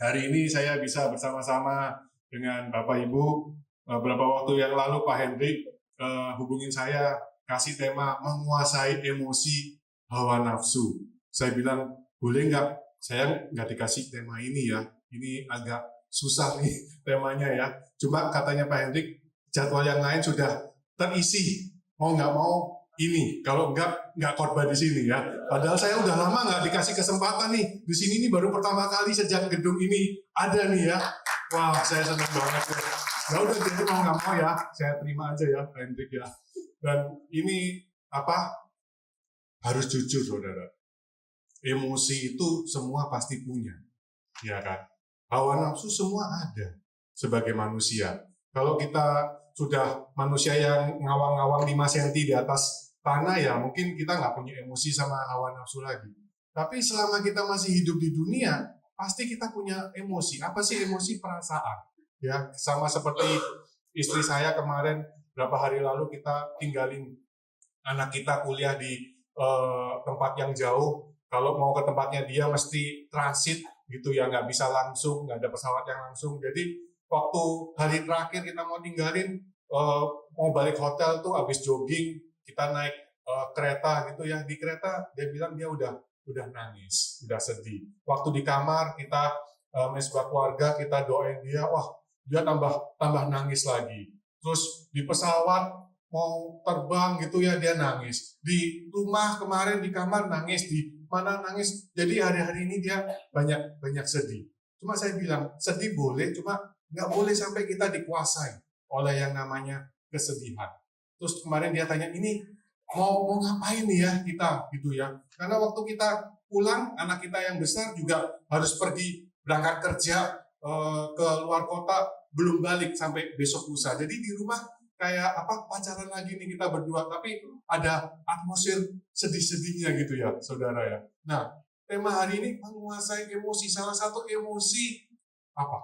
Hari ini saya bisa bersama-sama dengan Bapak Ibu. Beberapa waktu yang lalu Pak Hendrik hubungin saya, kasih tema menguasai emosi hawa nafsu. Saya bilang, boleh nggak? Saya nggak dikasih tema ini ya. Ini agak susah nih temanya ya. Cuma katanya Pak Hendrik, jadwal yang lain sudah terisi. Mau nggak mau ini, kalau nggak khotbah di sini ya. Padahal saya udah lama nggak dikasih kesempatan nih. Di sini ini baru pertama kali sejak gedung ini ada nih ya. Wah, saya senang banget ya. Ya udah, jadi mau nggak mau ya, saya terima aja ya, Pak Hendrik ya. Dan ini harus jujur, saudara. Emosi itu semua pasti punya, ya kan? Hawa nafsu semua ada sebagai manusia. Kalau kita sudah manusia yang ngawang-ngawang 5 cm di atas tanah ya, mungkin kita nggak punya emosi sama hawa nafsu lagi. Tapi selama kita masih hidup di dunia, pasti kita punya emosi. Apa sih emosi? Perasaan. Ya, sama seperti istri saya kemarin, berapa hari lalu kita tinggalin anak kita kuliah di tempat yang jauh. Kalau mau ke tempatnya dia mesti transit gitu ya, nggak bisa langsung, nggak ada pesawat yang langsung. Jadi waktu hari terakhir kita mau tinggalin, mau balik hotel tuh habis jogging, kita naik kereta gitu ya. Di kereta dia bilang dia udah nangis, udah sedih. Waktu di kamar kita mesbah keluarga, kita doain dia, wah dia tambah nangis lagi. Terus di pesawat mau terbang gitu ya, dia nangis. Di rumah kemarin di kamar nangis, di mana nangis. Jadi hari-hari ini dia banyak sedih. Cuma saya bilang sedih boleh, cuma nggak boleh sampai kita dikuasai oleh yang namanya kesedihan. Terus kemarin dia tanya, ini mau ngapain nih ya kita gitu ya? Karena waktu kita pulang, anak kita yang besar juga harus pergi berangkat kerja ke luar kota, belum balik sampai besok lusa. Jadi di rumah kayak pacaran lagi nih kita berdua, tapi ada atmosfer sedih-sedihnya gitu ya, saudara ya. Nah, tema hari ini menguasai emosi. Salah satu emosi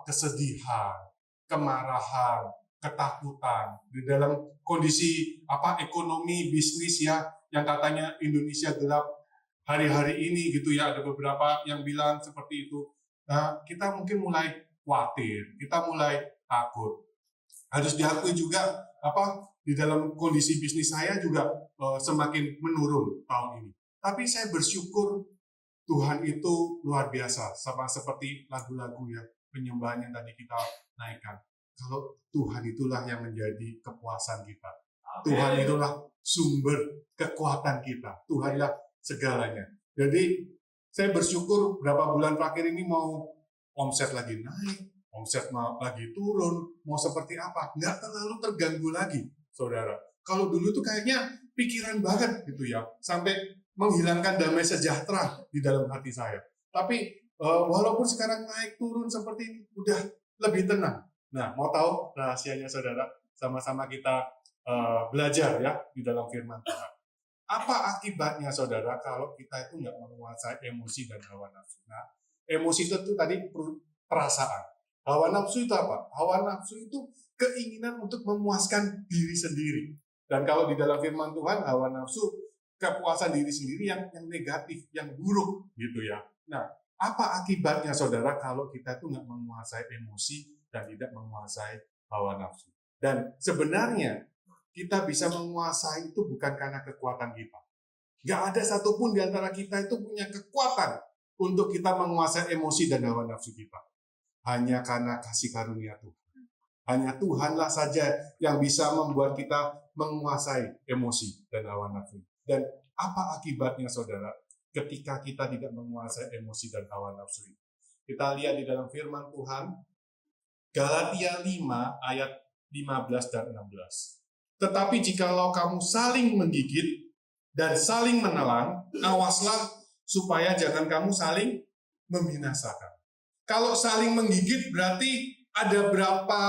kesedihan, kemarahan, ketakutan di dalam kondisi ekonomi bisnis ya, yang katanya Indonesia gelap hari-hari ini gitu ya. Ada beberapa yang bilang seperti itu. Nah, kita mungkin mulai khawatir, kita mulai takut. Harus diakui juga di dalam kondisi bisnis saya juga semakin menurun tahun ini. Tapi saya bersyukur Tuhan itu luar biasa, sama seperti lagu-lagu ya, penyembahan yang tadi kita naikkan. Kalau Tuhan itulah yang menjadi kepuasan kita. Tuhan itulah sumber kekuatan kita. Tuhanlah segalanya. Jadi saya bersyukur berapa bulan terakhir ini mau omset lagi naik, omset lagi turun, mau seperti apa, nggak terlalu terganggu lagi, saudara. Kalau dulu tuh kayaknya pikiran banget gitu ya, sampai menghilangkan damai sejahtera di dalam hati saya. Tapi walaupun sekarang naik turun seperti ini, udah lebih tenang. Nah, mau tahu rahasianya, saudara? Sama-sama kita belajar ya di dalam firman Tuhan. Apa akibatnya, saudara, kalau kita itu nggak menguasai emosi dan hawa nafsu? Nah, emosi itu tadi perasaan. Hawa nafsu itu apa? Hawa nafsu itu keinginan untuk memuaskan diri sendiri. Dan kalau di dalam firman Tuhan, hawa nafsu kepuasan diri sendiri yang negatif, yang buruk gitu ya. Nah, apa akibatnya, saudara, kalau kita itu nggak menguasai emosi dan tidak menguasai hawa nafsu? Dan sebenarnya kita bisa menguasai itu bukan karena kekuatan kita. Nggak ada satupun di antara kita itu punya kekuatan untuk kita menguasai emosi dan hawa nafsu kita. Hanya karena kasih karunia Tuhan. Hanya Tuhanlah saja yang bisa membuat kita menguasai emosi dan hawa nafsu. Dan apa akibatnya, saudara, ketika kita tidak menguasai emosi dan hawa nafsu itu? Kita lihat di dalam firman Tuhan, Galatia 5 ayat 15 dan 16. Tetapi jikalau kamu saling menggigit dan saling menelan, awaslah supaya jangan kamu saling membinasakan. Kalau saling menggigit berarti ada berapa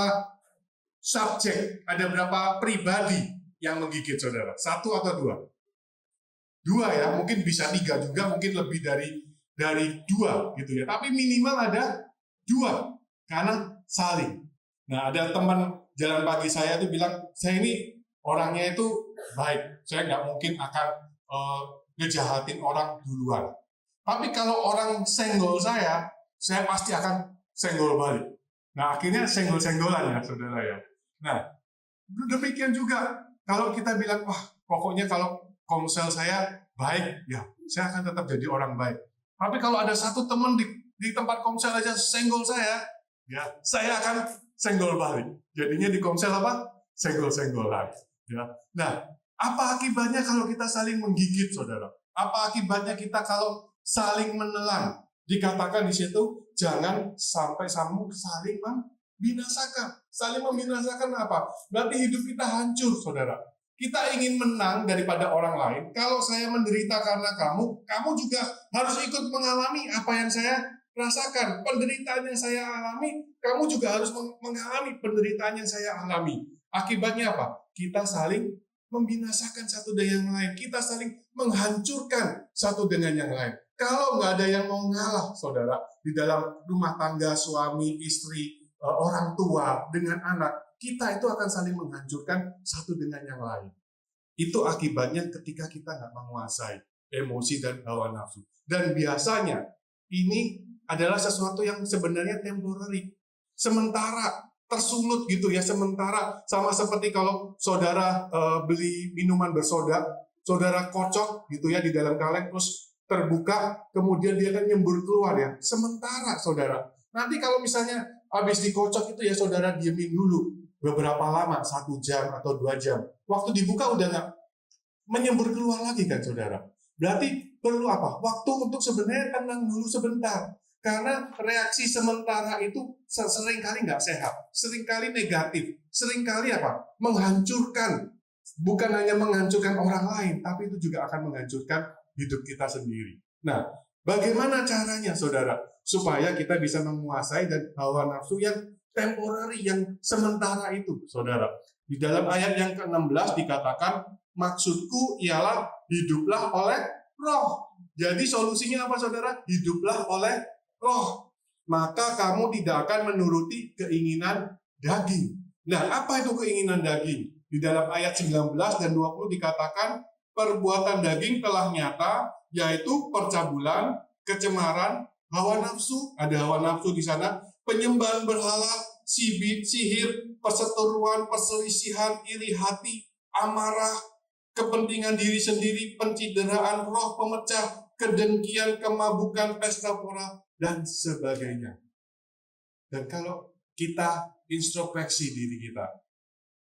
subjek, ada berapa pribadi yang menggigit, saudara? 1 atau 2? 2 ya, mungkin bisa 3 juga, mungkin lebih dari 2 gitu ya. Tapi minimal ada 2 karena saling. Nah, ada teman jalan pagi saya itu bilang, saya ini orangnya itu baik, saya nggak mungkin akan ngejahatin orang duluan. Tapi kalau orang senggol saya pasti akan senggol balik. Nah, akhirnya senggol-senggolan ya, saudara ya. Nah, demikian juga kalau kita bilang, wah, pokoknya kalau komsel saya baik, ya saya akan tetap jadi orang baik. Tapi kalau ada satu teman di tempat komsel aja senggol saya, ya saya akan senggol balik. Jadinya di komsel apa? Senggol-senggolan. Ya. Nah, apa akibatnya kalau kita saling menggigit, saudara? Apa akibatnya kita kalau saling menelan? Dikatakan di situ, jangan sampai saling membinasakan. Saling membinasakan apa? Berarti hidup kita hancur, saudara. Kita ingin menang daripada orang lain. Kalau saya menderita karena kamu juga harus ikut mengalami apa yang saya rasakan. Penderitaan yang saya alami, kamu juga harus mengalami penderitaan yang saya alami. Akibatnya apa? Kita saling membinasakan satu dengan yang lain. Kita saling menghancurkan satu dengan yang lain. Kalau nggak ada yang mau ngalah, saudara, di dalam rumah tangga, suami, istri, orang tua, dengan anak, kita itu akan saling menghancurkan satu dengan yang lain. Itu akibatnya ketika kita nggak menguasai emosi dan hawa nafsu. Dan biasanya ini adalah sesuatu yang sebenarnya temporary, sementara, tersulut gitu ya, sementara. Sama seperti kalau saudara beli minuman bersoda, saudara kocok gitu ya di dalam kaleng, terus terbuka, kemudian dia akan nyembur keluar ya. Sementara, saudara. Nanti kalau misalnya habis dikocok itu ya, saudara diemin dulu beberapa lama, 1 jam atau 2 jam. Waktu dibuka udah nggak menyembur keluar lagi kan, saudara. Berarti perlu apa? Waktu untuk sebenarnya tenang dulu sebentar. Karena reaksi sementara itu seringkali nggak sehat, seringkali negatif, seringkali apa? Menghancurkan. Bukan hanya menghancurkan orang lain, tapi itu juga akan menghancurkan hidup kita sendiri. Nah, bagaimana caranya, saudara, supaya kita bisa menguasai dan hawa nafsu yang temporary, yang sementara itu, saudara. Di dalam ayat yang ke-16 dikatakan, maksudku ialah hiduplah oleh roh. Jadi solusinya apa, saudara? Hiduplah oleh roh. Maka kamu tidak akan menuruti keinginan daging. Nah, apa itu keinginan daging? Di dalam ayat 19 dan 20 dikatakan, perbuatan daging telah nyata, yaitu percabulan, kecemaran, hawa nafsu, ada hawa nafsu di sana, penyembahan berhala, sihir, perseteruan, perselisihan, iri hati, amarah, kepentingan diri sendiri, pencideraan roh, pemecah, kedengkian, kemabukan, pesta pora, dan sebagainya. Dan kalau kita introspeksi diri kita,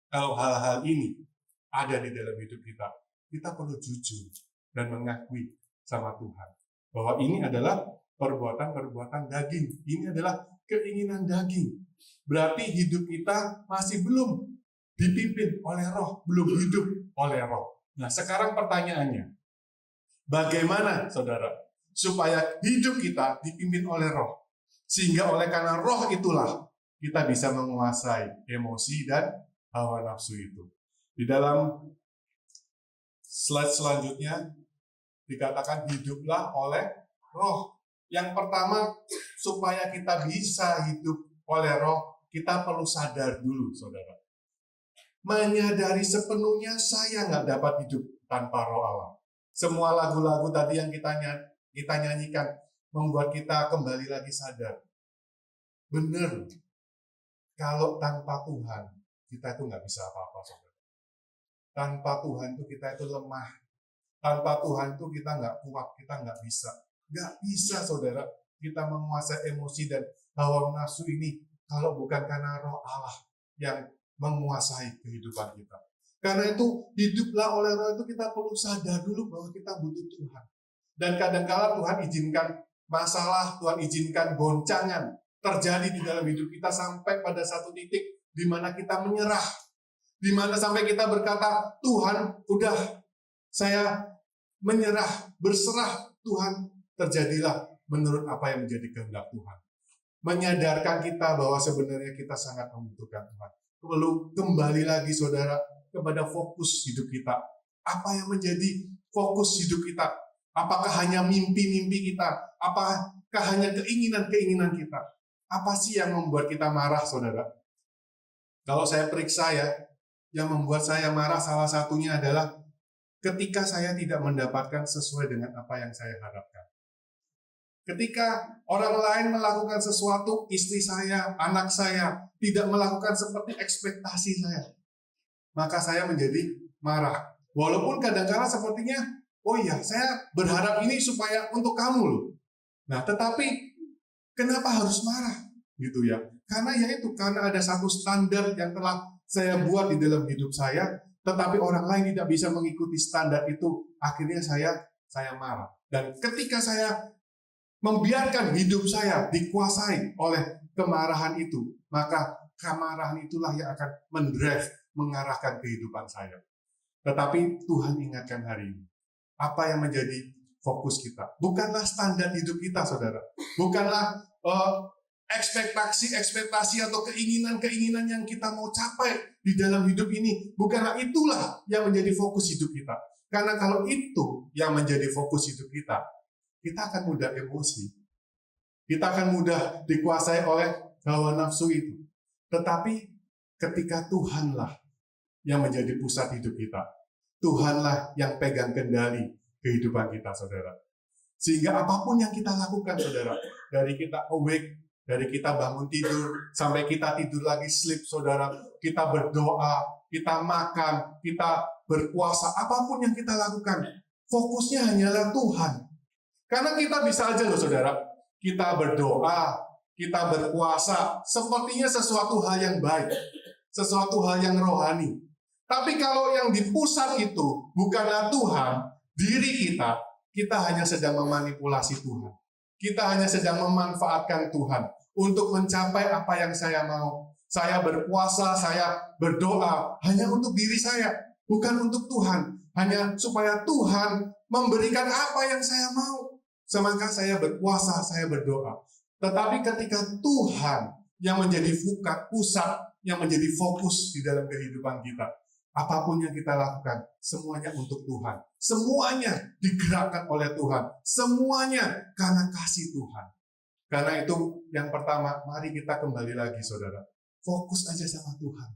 kalau hal-hal ini ada di dalam hidup kita, kita perlu jujur dan mengakui sama Tuhan bahwa ini adalah perbuatan-perbuatan daging. Ini adalah keinginan daging. Berarti hidup kita masih belum dipimpin oleh roh, belum hidup oleh roh. Nah, sekarang pertanyaannya, bagaimana, saudara, supaya hidup kita dipimpin oleh roh? Sehingga oleh karena roh itulah kita bisa menguasai emosi dan hawa nafsu itu. Di dalam slide selanjutnya dikatakan hiduplah oleh roh. Yang pertama, supaya kita bisa hidup oleh roh, kita perlu sadar dulu, saudara. Menyadari sepenuhnya saya nggak dapat hidup tanpa roh Allah. Semua lagu-lagu tadi yang kita nyanyikan membuat kita kembali lagi sadar. Benar, kalau tanpa Tuhan, kita itu nggak bisa apa-apa, saudara. Tanpa Tuhan itu kita itu lemah. Tanpa Tuhan itu kita nggak kuat, kita nggak bisa. Nggak bisa, saudara, kita menguasai emosi dan hawa nafsu ini kalau bukan karena roh Allah yang menguasai kehidupan kita. Karena itu, hiduplah oleh roh itu kita perlu sadar dulu bahwa kita butuh Tuhan. Dan kadang-kala Tuhan izinkan masalah, Tuhan izinkan goncangan terjadi di dalam hidup kita sampai pada satu titik di mana kita menyerah. Di mana sampai kita berkata, Tuhan, udah, saya menyerah, berserah, Tuhan, terjadilah menurut apa yang menjadi kehendak Tuhan. Menyadarkan kita bahwa sebenarnya kita sangat membutuhkan Tuhan. Perlu kembali lagi, saudara, kepada fokus hidup kita. Apa yang menjadi fokus hidup kita? Apakah hanya mimpi-mimpi kita? Apakah hanya keinginan-keinginan kita? Apa sih yang membuat kita marah, saudara? Kalau saya periksa ya, yang membuat saya marah salah satunya adalah ketika saya tidak mendapatkan sesuai dengan apa yang saya harapkan. Ketika orang lain melakukan sesuatu, istri saya, anak saya tidak melakukan seperti ekspektasi saya, maka saya menjadi marah. Walaupun kadang-kala sepertinya, oh iya, saya berharap ini supaya untuk kamu loh. Nah, tetapi kenapa harus marah? Gitu ya. Karena karena ada satu standar yang telah saya buat di dalam hidup saya, tetapi orang lain tidak bisa mengikuti standar itu, akhirnya saya marah. Dan ketika saya membiarkan hidup saya dikuasai oleh kemarahan itu, maka kemarahan itulah yang akan mengarahkan kehidupan saya. Tetapi Tuhan ingatkan hari ini, apa yang menjadi fokus kita? Bukanlah standar hidup kita, saudara. Bukanlah ekspektasi atau keinginan-keinginan yang kita mau capai di dalam hidup ini. Bukanlah itulah yang menjadi fokus hidup kita. Karena kalau itu yang menjadi fokus hidup kita, kita akan mudah emosi. Kita akan mudah dikuasai oleh hawa nafsu itu. Tetapi ketika Tuhanlah yang menjadi pusat hidup kita, Tuhanlah yang pegang kendali kehidupan kita, saudara. Sehingga apapun yang kita lakukan, saudara, dari kita awake, dari kita bangun tidur, sampai kita tidur lagi sleep, saudara, kita berdoa, kita makan, kita berpuasa, apapun yang kita lakukan, fokusnya hanyalah Tuhan. Karena kita bisa aja loh, saudara, kita berdoa, kita berpuasa, sepertinya sesuatu hal yang baik, sesuatu hal yang rohani. Tapi kalau yang di pusat itu bukanlah Tuhan, diri kita hanya sedang memanipulasi Tuhan. Kita hanya sedang memanfaatkan Tuhan untuk mencapai apa yang saya mau. Saya berpuasa, saya berdoa hanya untuk diri saya, bukan untuk Tuhan. Hanya supaya Tuhan memberikan apa yang saya mau. Semaka saya berpuasa, saya berdoa. Tetapi ketika Tuhan yang menjadi pusat, yang menjadi fokus di dalam kehidupan kita, apapun yang kita lakukan, semuanya untuk Tuhan. Semuanya digerakkan oleh Tuhan. Semuanya karena kasih Tuhan. Karena itu yang pertama, mari kita kembali lagi, saudara. Fokus aja sama Tuhan.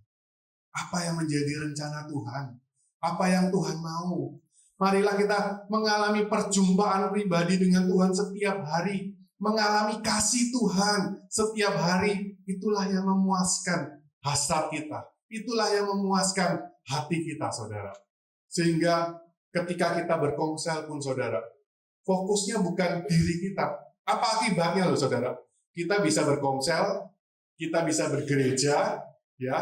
Apa yang menjadi rencana Tuhan? Apa yang Tuhan mau? Marilah kita mengalami perjumpaan pribadi dengan Tuhan setiap hari. Mengalami kasih Tuhan setiap hari. Itulah yang memuaskan hasrat kita. Itulah yang memuaskan hati kita, saudara. Sehingga ketika kita berkomsel pun, saudara, fokusnya bukan diri kita. Apa akibatnya loh, saudara? Kita bisa berkomsel, kita bisa bergereja, ya,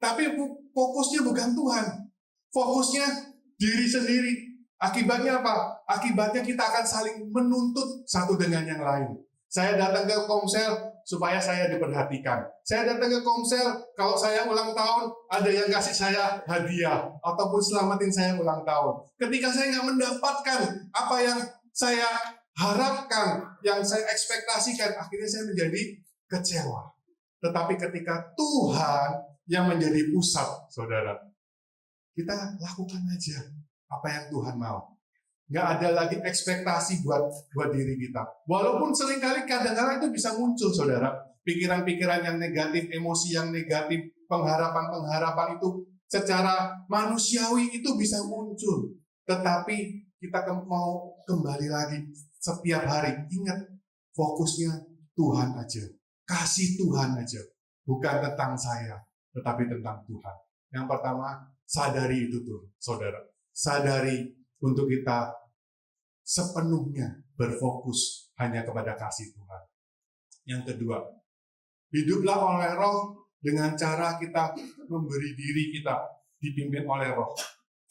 tapi fokusnya bukan Tuhan. Fokusnya diri sendiri. Akibatnya apa? Akibatnya kita akan saling menuntut satu dengan yang lain. Saya datang ke komsel supaya saya diperhatikan. Saya datang ke komsel, kalau saya ulang tahun, ada yang kasih saya hadiah, ataupun selamatin saya ulang tahun. Ketika saya nggak mendapatkan apa yang saya harapkan, yang saya ekspektasikan, akhirnya saya menjadi kecewa. Tetapi ketika Tuhan yang menjadi pusat, saudara, kita lakukan aja apa yang Tuhan mau. Nggak ada lagi ekspektasi buat diri kita. Walaupun seringkali kadang-kadang itu bisa muncul, saudara. Pikiran-pikiran yang negatif, emosi yang negatif, pengharapan-pengharapan itu secara manusiawi itu bisa muncul. Tetapi kita mau kembali lagi setiap hari. Ingat, fokusnya Tuhan aja. Kasih Tuhan aja. Bukan tentang saya, tetapi tentang Tuhan. Yang pertama, sadari itu tuh, saudara. Sadari untuk kita sepenuhnya berfokus hanya kepada kasih Tuhan. Yang kedua, hiduplah oleh Roh dengan cara kita memberi diri kita dipimpin oleh Roh.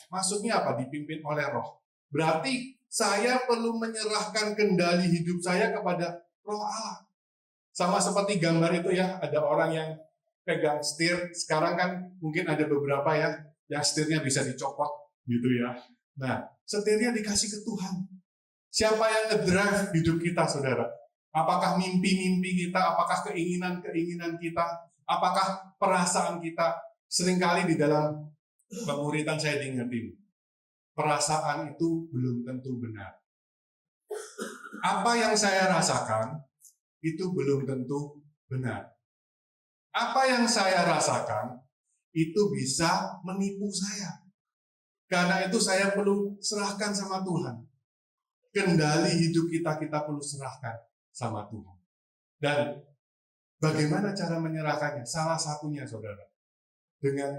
Maksudnya apa? Dipimpin oleh Roh. Berarti saya perlu menyerahkan kendali hidup saya kepada Roh Allah. Sama seperti gambar itu ya, ada orang yang pegang setir. Sekarang kan mungkin ada beberapa ya, yang setirnya bisa dicopot gitu ya. Nah, setirnya dikasih ke Tuhan. Siapa yang ngedrive hidup kita, saudara? Apakah mimpi-mimpi kita? Apakah keinginan-keinginan kita? Apakah perasaan kita? Seringkali di dalam pemuritan saya diingetin, perasaan itu belum tentu benar. Apa yang saya rasakan, itu belum tentu benar. Apa yang saya rasakan, itu bisa menipu saya. Karena itu saya perlu serahkan sama Tuhan. Kendali hidup kita perlu serahkan. sama Tuhan. Dan bagaimana cara menyerahkannya? Salah satunya, saudara, dengan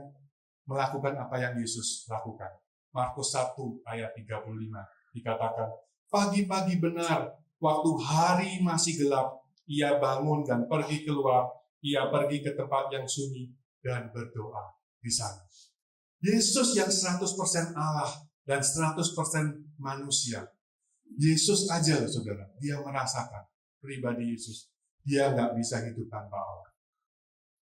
melakukan apa yang Yesus lakukan. Markus 1 ayat 35 dikatakan, pagi-pagi benar, waktu hari masih gelap, ia bangun dan pergi keluar, ia pergi ke tempat yang sunyi dan berdoa di sana. Yesus yang 100% Allah dan 100% manusia. Yesus aja, saudara, dia merasakan pribadi Yesus. Dia nggak bisa hidup tanpa Allah.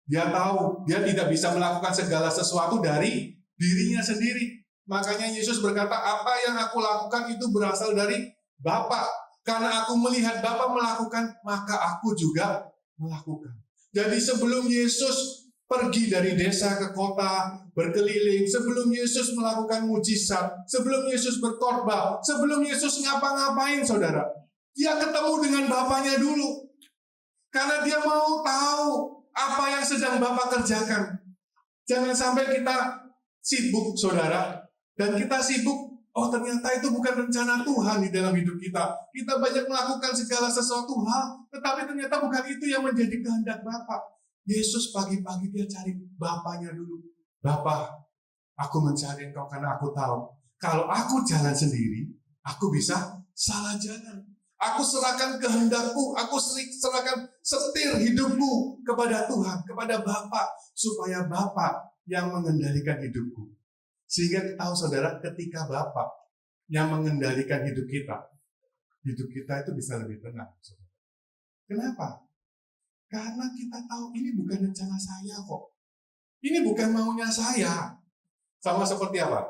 Dia tahu, dia tidak bisa melakukan segala sesuatu dari dirinya sendiri. Makanya Yesus berkata, apa yang aku lakukan itu berasal dari Bapa. Karena aku melihat Bapa melakukan, maka aku juga melakukan. Jadi sebelum Yesus pergi dari desa ke kota, berkeliling, sebelum Yesus melakukan mujizat, sebelum Yesus berkhotbah, sebelum Yesus ngapa-ngapain, saudara, dia ketemu dengan Bapaknya dulu. Karena dia mau tahu apa yang sedang Bapa kerjakan. Jangan sampai kita sibuk, saudara, dan kita sibuk, oh ternyata itu bukan rencana Tuhan di dalam hidup kita. Kita banyak melakukan segala sesuatu hal, tetapi ternyata bukan itu yang menjadi kehendak Bapa. Yesus pagi-pagi dia cari Bapaknya dulu. Bapa, aku mencari Engkau karena aku tahu, kalau aku jalan sendiri, aku bisa salah jalan. Aku serahkan kehendakku, aku serahkan setir hidupku kepada Tuhan, kepada Bapa, supaya Bapa yang mengendalikan hidupku. Sehingga tahu, saudara, ketika Bapa yang mengendalikan hidup kita itu bisa lebih tenang. Saudara. Kenapa? Karena kita tahu ini bukan rencana saya kok. Ini bukan maunya saya. Sama seperti apa?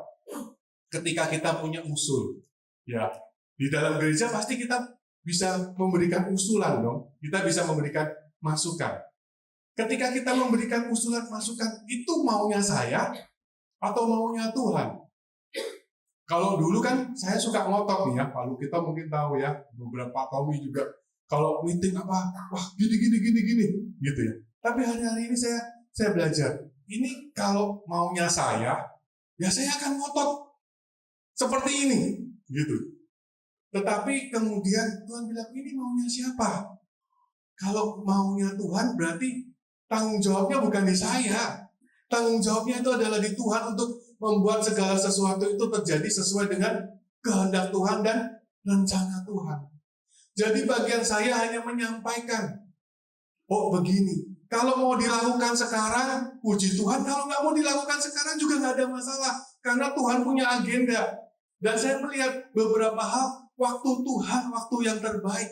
Ketika kita punya usul, ya di dalam gereja pasti kita bisa memberikan usulan dong. Kita bisa memberikan masukan. Ketika kita memberikan usulan masukan, itu maunya saya atau maunya Tuhan? Kalau dulu kan saya suka ngotot nih ya, kalau kita mungkin tahu ya, beberapa Tommy juga kalau meeting apa, wah gini gitu ya. Tapi hari-hari ini saya belajar, ini kalau maunya saya, ya saya akan ngotot seperti ini, gitu. Tetapi kemudian Tuhan bilang, ini maunya siapa? Kalau maunya Tuhan berarti tanggung jawabnya bukan di saya. Tanggung jawabnya itu adalah di Tuhan untuk membuat segala sesuatu itu terjadi sesuai dengan kehendak Tuhan dan rencana Tuhan. Jadi bagian saya hanya menyampaikan, oh begini, kalau mau dilakukan sekarang, puji Tuhan. Kalau nggak mau dilakukan sekarang juga nggak ada masalah. Karena Tuhan punya agenda. Dan saya melihat beberapa hal, waktu Tuhan, waktu yang terbaik.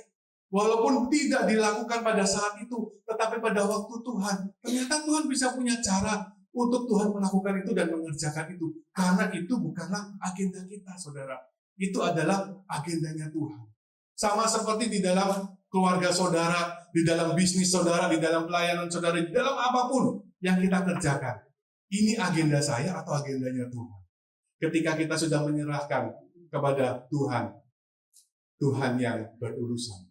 Walaupun tidak dilakukan pada saat itu, tetapi pada waktu Tuhan, ternyata Tuhan bisa punya cara untuk Tuhan melakukan itu dan mengerjakan itu. Karena itu bukanlah agenda kita, saudara. Itu adalah agendanya Tuhan. Sama seperti di dalam keluarga saudara, di dalam bisnis saudara, di dalam pelayanan saudara, di dalam apapun yang kita kerjakan. Ini agenda saya atau agendanya Tuhan. Ketika kita sudah menyerahkan kepada Tuhan, Tuhan yang berurusan.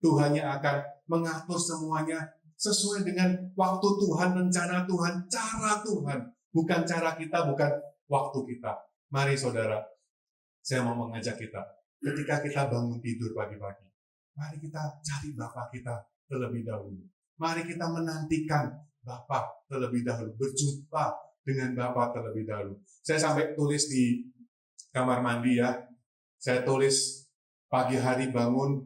Tuhan yang akan mengatur semuanya sesuai dengan waktu Tuhan, rencana Tuhan, cara Tuhan. Bukan cara kita, bukan waktu kita. Mari saudara, saya mau mengajak kita. Ketika kita bangun tidur pagi-pagi, mari kita cari Bapa kita terlebih dahulu. Mari kita menantikan Bapa terlebih dahulu. Berjumpa dengan Bapa terlebih dahulu. Saya sampai tulis di kamar mandi ya. Saya tulis pagi hari bangun,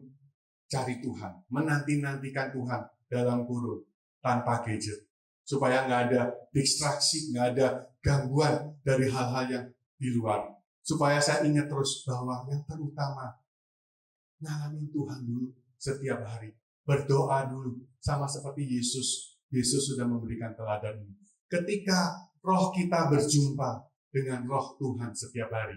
cari Tuhan. Menanti-nantikan Tuhan dalam kurung. Tanpa gadget. Supaya nggak ada distraksi, nggak ada gangguan dari hal-hal yang di luar. Supaya saya ingat terus bahwa yang terutama, ngalamin Tuhan dulu setiap hari. Berdoa dulu. Sama seperti Yesus. Yesus sudah memberikan teladan ini. Ketika roh kita berjumpa dengan roh Tuhan setiap hari,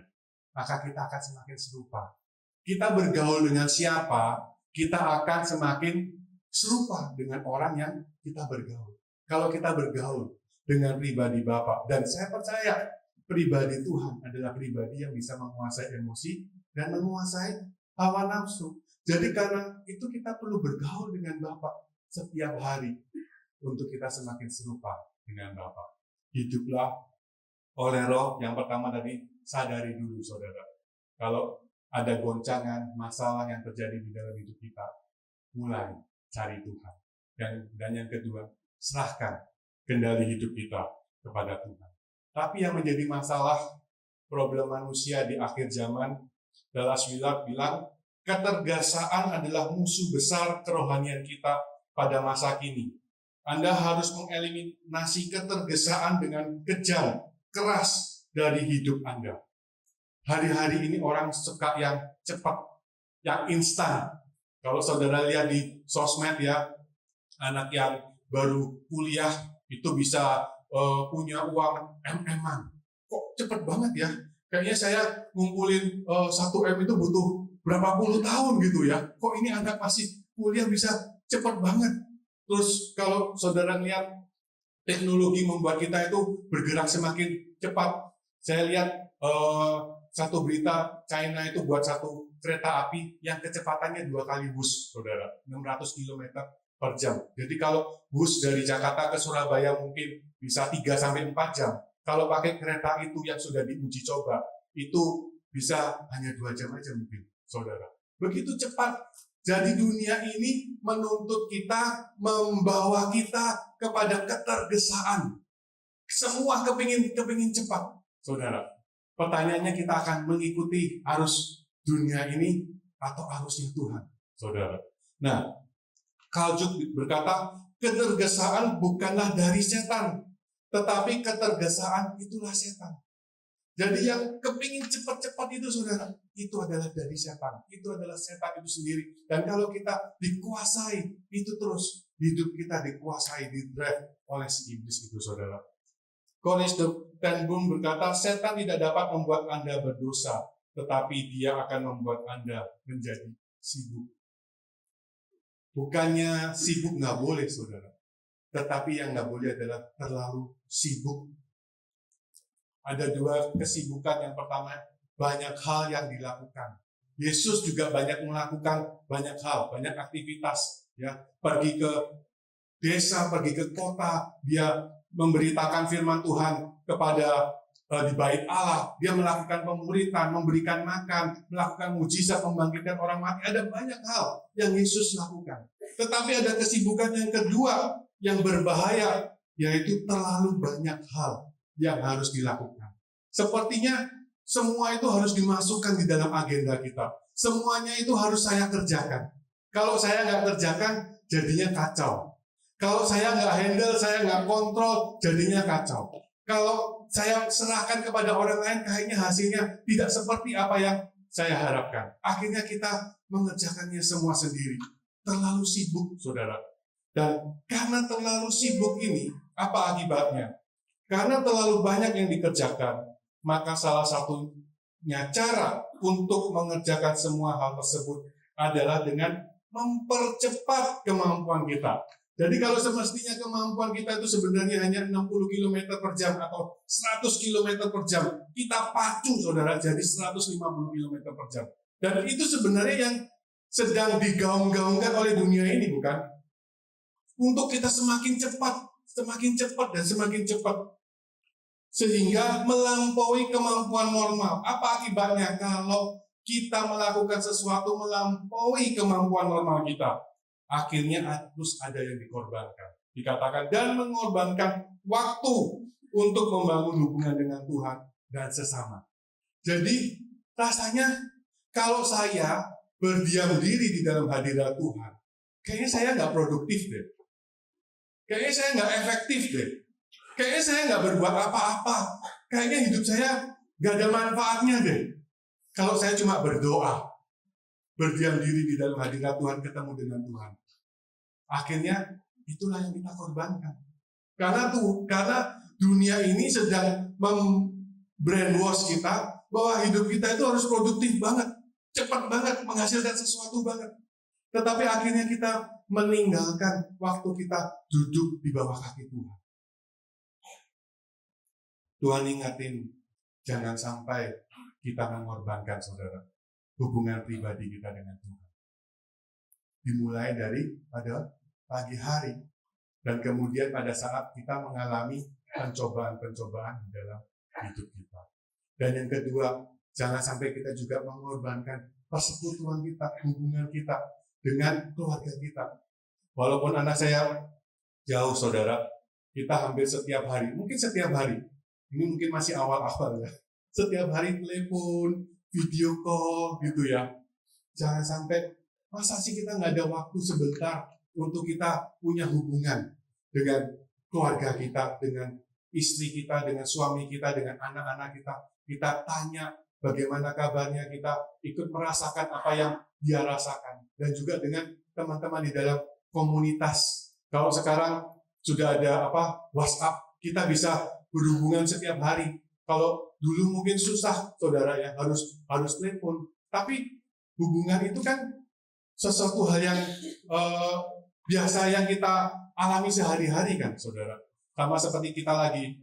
maka kita akan semakin serupa. Kita bergaul dengan siapa, kita akan semakin serupa dengan orang yang kita bergaul. Kalau kita bergaul dengan pribadi Bapa, dan saya percaya pribadi Tuhan adalah pribadi yang bisa menguasai emosi dan menguasai hawa nafsu. Jadi karena itu kita perlu bergaul dengan Bapa setiap hari untuk kita semakin serupa dengan Bapa. Hiduplah oleh roh. Yang pertama tadi, sadari dulu saudara. Kalau ada goncangan, masalah yang terjadi di dalam hidup kita, mulai cari Tuhan. Dan yang kedua, serahkan kendali hidup kita kepada Tuhan. Tapi yang menjadi masalah problem manusia di akhir zaman, Dallas Willard bilang, ketergesaan adalah musuh besar kerohanian kita pada masa kini. Anda harus mengeliminasi ketergesaan dengan kejam, keras dari hidup Anda. Hari-hari ini orang suka yang cepat, yang instan. Kalau saudara lihat di sosmed ya, anak yang baru kuliah itu bisa punya uang MM-an. Kok cepet banget ya? Kayaknya saya ngumpulin 1 M itu butuh berapa puluh tahun gitu ya. Kok ini anak masih kuliah bisa cepet banget? Terus kalau saudara lihat teknologi membuat kita itu bergerak semakin cepat. Saya lihat satu berita China itu buat satu kereta api yang kecepatannya 2 kali bus, saudara, 600 km per jam. Jadi kalau bus dari Jakarta ke Surabaya mungkin bisa 3-4 jam. Kalau pakai kereta itu yang sudah diuji coba, itu bisa hanya 2 jam aja mungkin, saudara. Begitu cepat. Jadi dunia ini menuntut kita, membawa kita kepada ketergesaan. Semua kepingin cepat, saudara. Pertanyaannya, kita akan mengikuti arus dunia ini atau arusnya Tuhan, saudara. Nah, Carl Jung berkata, ketergesaan bukanlah dari setan, tetapi ketergesaan itulah setan. Jadi yang kepingin cepat-cepat itu, saudara, itu adalah dari setan. Itu adalah setan itu sendiri. Dan kalau kita dikuasai, itu terus hidup kita dikuasai, didrive oleh si iblis itu, saudara. Cornish ten Boom berkata, setan tidak dapat membuat Anda berdosa, tetapi dia akan membuat Anda menjadi sibuk. Bukannya sibuk nggak boleh, saudara. Tetapi yang nggak boleh adalah terlalu sibuk. Ada 2 kesibukan. Yang pertama, banyak hal yang dilakukan. Yesus juga banyak melakukan banyak hal, banyak aktivitas. Ya, pergi ke desa, pergi ke kota, dia memberitakan firman Tuhan kepada di bait Allah. Dia melakukan pemuritan, memberikan makan, melakukan mujizat, membangkitkan orang mati. Ada banyak hal yang Yesus lakukan. Tetapi ada kesibukan yang kedua yang berbahaya, yaitu terlalu banyak hal yang harus dilakukan. Sepertinya semua itu harus dimasukkan di dalam agenda kita. Semuanya itu harus saya kerjakan. Kalau saya nggak kerjakan, jadinya kacau. Kalau saya nggak handle, saya nggak kontrol, jadinya kacau. Kalau saya serahkan kepada orang lain, kayaknya hasilnya tidak seperti apa yang saya harapkan. Akhirnya kita mengerjakannya semua sendiri. Terlalu sibuk, saudara. Dan karena terlalu sibuk ini, apa akibatnya? Karena terlalu banyak yang dikerjakan, maka salah satunya cara untuk mengerjakan semua hal tersebut adalah dengan mempercepat kemampuan kita. Jadi kalau semestinya kemampuan kita itu sebenarnya hanya 60 km per jam atau 100 km per jam, kita pacu, saudara, jadi 150 km per jam. Dan itu sebenarnya yang sedang digaung-gaungkan oleh dunia ini, bukan? Untuk kita semakin cepat dan semakin cepat. Sehingga melampaui kemampuan normal. Apa akibatnya kalau kita melakukan sesuatu melampaui kemampuan normal kita? Akhirnya harus ada yang dikorbankan. Dikatakan, dan mengorbankan waktu untuk membangun hubungan dengan Tuhan dan sesama. Jadi rasanya kalau saya berdiam diri di dalam hadirat Tuhan, kayaknya saya nggak produktif deh. Kayaknya saya nggak efektif deh. Kayaknya saya nggak berbuat apa-apa. Kayaknya hidup saya nggak ada manfaatnya deh. Kalau saya cuma berdoa, berdiam diri di dalam hadirat Tuhan, ketemu dengan Tuhan. Akhirnya itulah yang kita korbankan. Karena dunia ini sedang brainwash kita bahwa hidup kita itu harus produktif banget, cepat banget, menghasilkan sesuatu banget. Tetapi akhirnya kita meninggalkan waktu kita duduk di bawah kaki Tuhan. Tuhan ingatin, jangan sampai kita mengorbankan, saudara, hubungan pribadi kita dengan Tuhan. Dimulai dari pada pagi hari, dan kemudian pada saat kita mengalami pencobaan-pencobaan di dalam hidup kita. Dan yang kedua, jangan sampai kita juga mengorbankan persekutuan kita, hubungan kita dengan keluarga kita. Walaupun anak saya jauh, saudara, kita hampir setiap hari, mungkin setiap hari, ini mungkin masih awal-awal ya, setiap hari telepon, video call gitu ya. Jangan sampai, masa sih kita nggak ada waktu sebentar untuk kita punya hubungan dengan keluarga kita, dengan istri kita, dengan suami kita, dengan anak-anak kita. Kita tanya bagaimana kabarnya, kita ikut merasakan apa yang dia rasakan. Dan juga dengan teman-teman di dalam komunitas. Kalau sekarang sudah ada WhatsApp, kita bisa berhubungan setiap hari. Kalau dulu mungkin susah, saudara ya, harus telepon. Tapi hubungan itu kan sesuatu hal yang biasa yang kita alami sehari-hari kan, saudara. Sama seperti kita lagi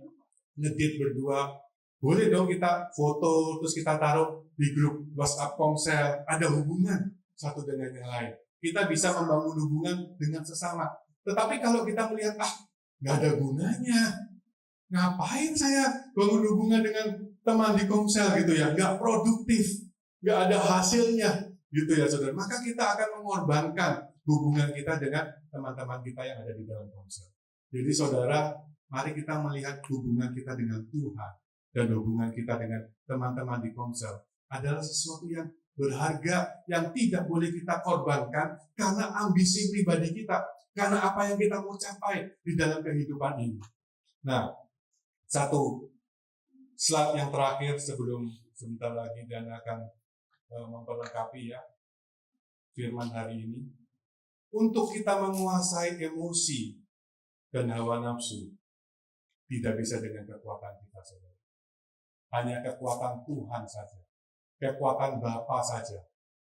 ngedit berdua, boleh dong kita foto, terus kita taruh di grup WhatsApp Komsel, ada hubungan satu dengan yang lain. Kita bisa membangun hubungan dengan sesama. Tetapi kalau kita melihat, nggak ada gunanya, ngapain saya bangun hubungan dengan teman di Komsel gitu ya, nggak produktif, nggak ada hasilnya gitu ya saudara. Maka kita akan mengorbankan hubungan kita dengan teman-teman kita yang ada di dalam Komsel. Jadi saudara, mari kita melihat hubungan kita dengan Tuhan dan hubungan kita dengan teman-teman di Komsel adalah sesuatu yang berharga, yang tidak boleh kita korbankan karena ambisi pribadi kita, karena apa yang kita mau capai di dalam kehidupan ini. Nah, satu slide yang terakhir sebelum sebentar lagi dan akan memperlengkapi ya firman hari ini. Untuk kita menguasai emosi dan hawa nafsu tidak bisa dengan kekuatan kita saudara. Hanya kekuatan Tuhan saja, kekuatan Bapa saja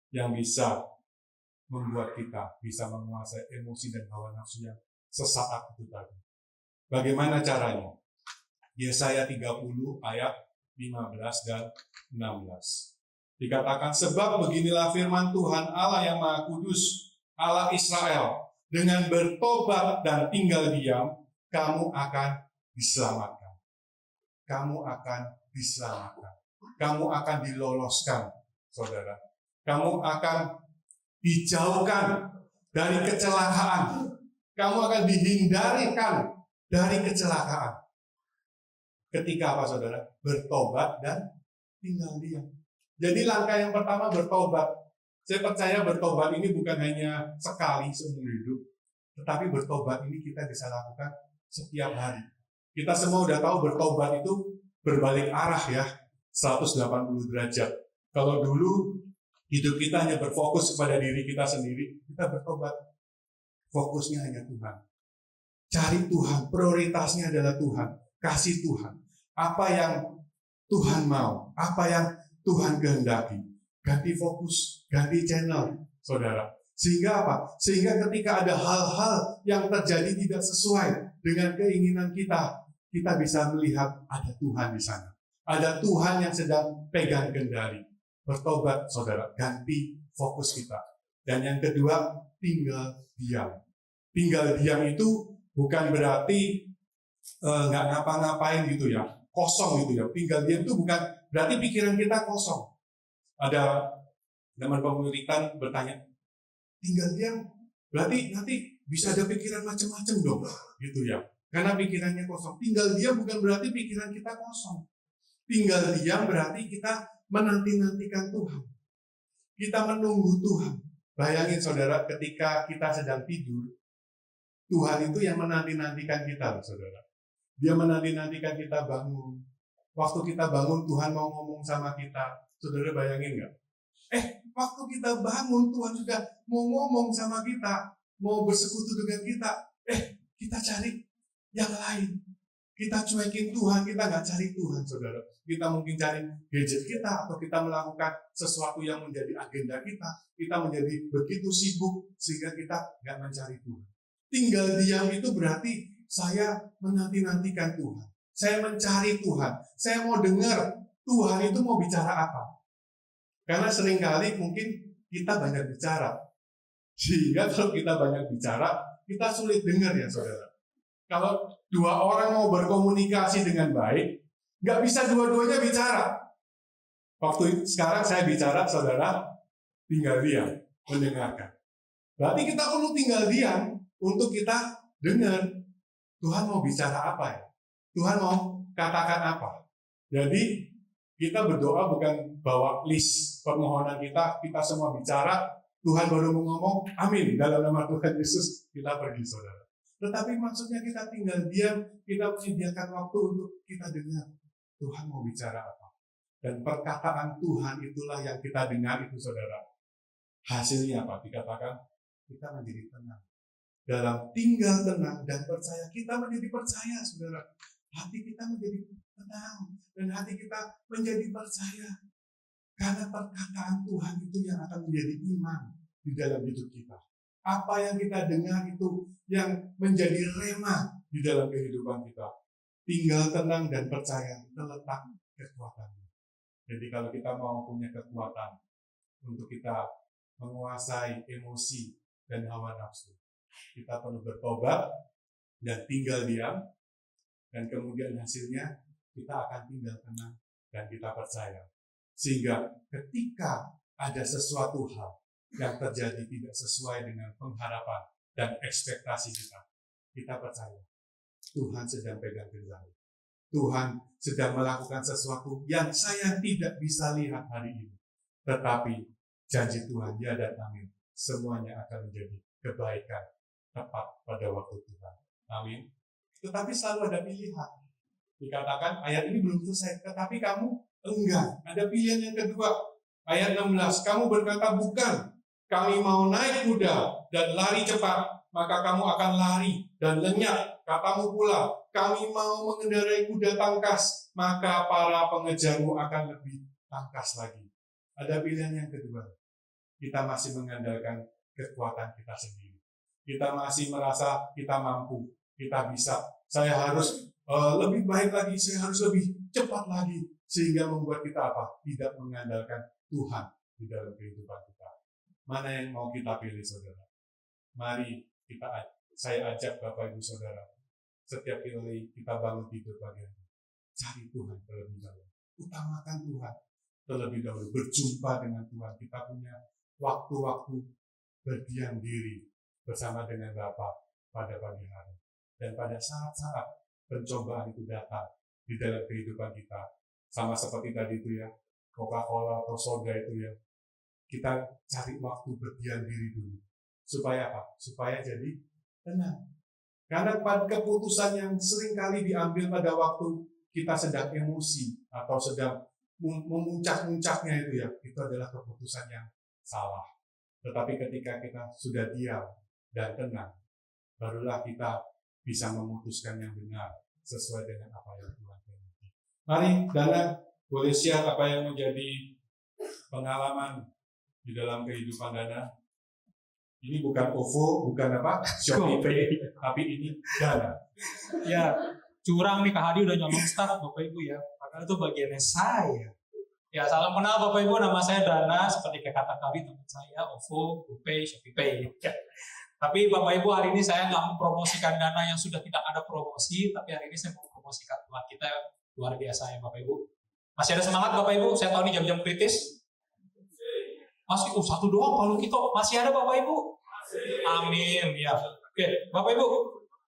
yang bisa membuat kita bisa menguasai emosi dan hawa nafsu yang sesaat itu tadi. Bagaimana caranya? Yesaya 30 ayat 15 dan 16. Dikatakan, sebab beginilah firman Tuhan Allah yang Maha Kudus, Allah Israel, dengan bertobat dan tinggal diam, kamu akan diselamatkan. Kamu akan diselamatkan. Kamu akan diloloskan, saudara. Kamu akan dijauhkan dari kecelakaan. Kamu akan dihindarkan dari kecelakaan. Ketika apa, saudara? Bertobat dan tinggal diam. Jadi langkah yang pertama bertobat. Saya percaya bertobat ini bukan hanya sekali seumur hidup, tetapi bertobat ini kita bisa lakukan setiap hari. Kita semua udah tahu bertobat itu berbalik arah ya, 180 derajat. Kalau dulu hidup kita hanya berfokus kepada diri kita sendiri, kita bertobat. Fokusnya hanya Tuhan. Cari Tuhan, prioritasnya adalah Tuhan. Kasih Tuhan. Apa yang Tuhan mau, apa yang Tuhan kehendaki. Ganti fokus, ganti channel, saudara. Sehingga apa? Sehingga ketika ada hal-hal yang terjadi tidak sesuai dengan keinginan kita, kita bisa melihat ada Tuhan di sana. Ada Tuhan yang sedang pegang kendali. Bertobat, saudara. Ganti fokus kita. Dan yang kedua, tinggal diam. Tinggal diam itu bukan berarti nggak ngapa-ngapain gitu ya, kosong gitu ya. Tinggal diam itu bukan berarti pikiran kita kosong. Ada teman pemuritan bertanya, tinggal diam berarti nanti bisa ada pikiran macam-macam dong, gitu ya. Karena pikirannya kosong. Tinggal diam bukan berarti pikiran kita kosong. Tinggal diam berarti kita menanti-nantikan Tuhan. Kita menunggu Tuhan. Bayangin saudara, ketika kita sedang tidur, Tuhan itu yang menanti-nantikan kita, saudara. Dia menanti-nantikan kita bangun. Waktu kita bangun, Tuhan mau ngomong sama kita. Saudara bayangin nggak? Waktu kita bangun, Tuhan juga mau ngomong sama kita, mau bersekutu dengan kita. Kita cari yang lain. Kita cuekin Tuhan, kita nggak cari Tuhan, saudara. Kita mungkin cari gadget kita, atau kita melakukan sesuatu yang menjadi agenda kita. Kita menjadi begitu sibuk, sehingga kita nggak mencari Tuhan. Tinggal diam itu berarti saya menanti-nantikan Tuhan. Saya mencari Tuhan. Saya mau dengar Tuhan itu mau bicara apa. Karena seringkali mungkin kita banyak bicara. Sehingga kalau kita banyak bicara, kita sulit dengar ya saudara. Kalau dua orang mau berkomunikasi dengan baik, nggak bisa dua-duanya bicara. Waktu sekarang saya bicara, saudara tinggal diam, mendengarkan. Berarti kita perlu tinggal diam untuk kita dengar Tuhan mau bicara apa ya? Tuhan mau katakan apa? Jadi kita berdoa bukan bawa list permohonan kita semua bicara, Tuhan baru mau ngomong, amin, dalam nama Tuhan Yesus, kita pergi saudara. Tetapi maksudnya kita tinggal diam, kita menyediakan waktu untuk kita dengar Tuhan mau bicara apa. Dan perkataan Tuhan itulah yang kita dengar itu saudara. Hasilnya apa? Dikatakan kita menjadi tenang. Dalam tinggal tenang dan percaya, kita menjadi percaya saudara. Hati kita menjadi tenang dan hati kita menjadi percaya. Karena perkataan Tuhan itu yang akan menjadi iman di dalam hidup kita. Apa yang kita dengar itu yang menjadi rema di dalam kehidupan kita. Tinggal tenang dan percaya, terletak kekuatannya. Jadi kalau kita mau punya kekuatan untuk kita menguasai emosi dan hawa nafsu, kita perlu bertobat dan tinggal diam, dan kemudian hasilnya kita akan tinggal tenang dan kita percaya. Sehingga ketika ada sesuatu hal yang terjadi tidak sesuai dengan pengharapan dan ekspektasi kita, kita percaya Tuhan sedang pegang kendali. Tuhan sedang melakukan sesuatu yang saya tidak bisa lihat hari ini. Tetapi janji Tuhan, ya dan amin, semuanya akan menjadi kebaikan tepat pada waktu Tuhan. Amin. Tetapi selalu ada pilihan. Dikatakan ayat ini belum selesai, tetapi kamu enggak. Ada pilihan yang kedua. Ayat 16, kamu berkata bukan, kami mau naik kuda dan lari cepat, maka kamu akan lari dan lenyap. Katamu pula, kami mau mengendarai kuda tangkas, maka para pengejarmu akan lebih tangkas lagi. Ada pilihan yang kedua. Kita masih mengandalkan kekuatan kita sendiri. Kita masih merasa kita mampu, kita bisa. Saya harus lebih baik lagi, saya harus lebih cepat lagi, sehingga membuat kita apa? Tidak mengandalkan Tuhan di dalam kehidupan kita. Mana yang mau kita pilih, saudara? Mari saya ajak Bapak Ibu Saudara, setiap kali kita bangun tidur pagi hari, cari Tuhan terlebih dahulu. Utamakan Tuhan terlebih dahulu. Berjumpa dengan Tuhan. Kita punya waktu-waktu berdiam diri bersama dengan Bapa pada pagi hari. Dan pada saat-saat pencobaan itu datang di dalam kehidupan kita, sama seperti tadi itu ya, Coca-Cola atau soda itu ya, kita cari waktu berdiam diri dulu. Supaya apa? Supaya jadi tenang. Karena keputusan yang sering kali diambil pada waktu kita sedang emosi atau sedang memuncak-muncaknya itu ya, itu adalah keputusan yang salah. Tetapi ketika kita sudah diam dan tenang, barulah kita bisa memutuskan yang benar sesuai dengan apa yang Tuhan kehendaki. Mari, Dana, boleh share apa yang menjadi pengalaman di dalam kehidupan Dana. Ini bukan OVO, bukan apa, Shopee, tapi ini Dana. Ya, curang nih Kak Hadi udah nyolong start Bapak Ibu ya, karena itu bagiannya saya. Ya, salam kenal Bapak Ibu, nama saya Dana, seperti kata Kak Hadi teman saya, OVO, GoPay, ShopeePay. Ya. Tapi Bapak Ibu, hari ini saya nggak mempromosikan Dana yang sudah tidak ada promosi, tapi hari ini saya mau mempromosikan Tuhan kita luar biasa ya Bapak Ibu. Masih ada semangat Bapak Ibu? Saya tahu ini jam-jam kritis. Masih satu doang Pak Lukito, masih ada Bapak Ibu? Amin ya. Oke, Bapak Ibu,